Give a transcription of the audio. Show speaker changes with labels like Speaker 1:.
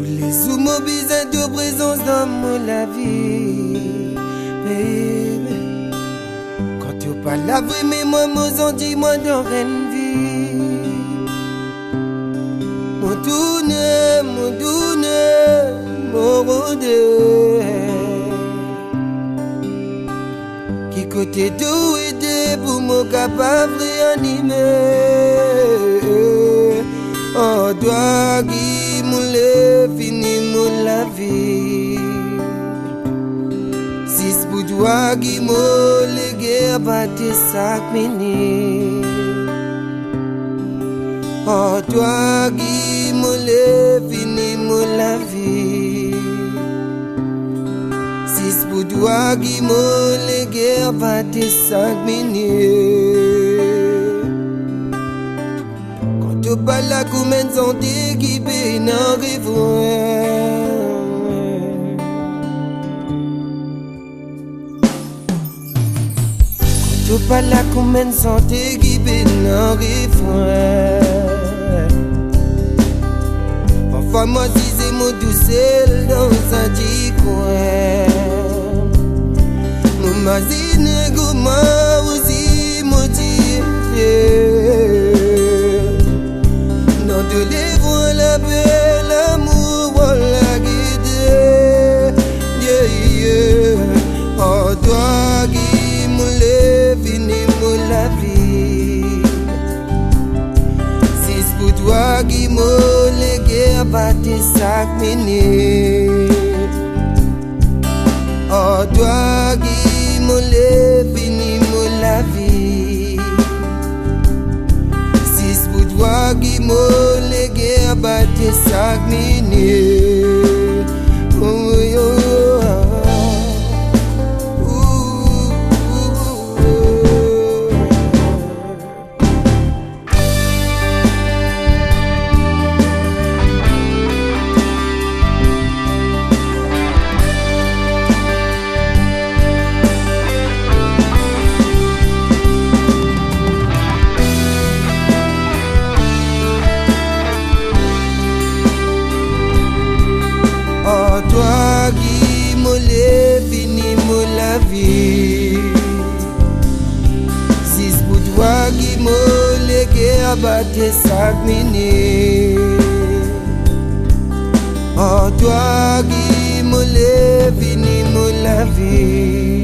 Speaker 1: tous les humains besoin de présence dans la vie, baby. Quand tu parles la vraie, mais moi, dis-moi dans une vie. Mon doune, mon rôde. Qui côté tout aider pour mon capable réanimer. Oh, toi qui moule fini mon la vie. Si c'est pour toi qui moule guerre battre 5 minutes. Oh, toi qui moule fini mon la vie. Si c'est pour toi qui moule guerre battre 5 minutes. Je parle la commune santé qui paye dans le je parle la commune santé qui paye dans le parfois moi si c'est mon douceur dans un petit coin. Mon mazine gourmand aussi motivé. De livre la belle amour la guider, yeah, yeah. Oh, toi qui moule fini mon la vie. Si c'est pour toi qui moule guerre battre 5 minutes. Oh, toi qui moule fini mon la vie. Si c'est pour toi qui moule guerre battre 5 minutes. Oh, oh, oh. Toi qui moule fini mon la vie. Si c'est pour toi qui moule guerre battre 5 minutes. Oh, toi qui moule fini mon la vie.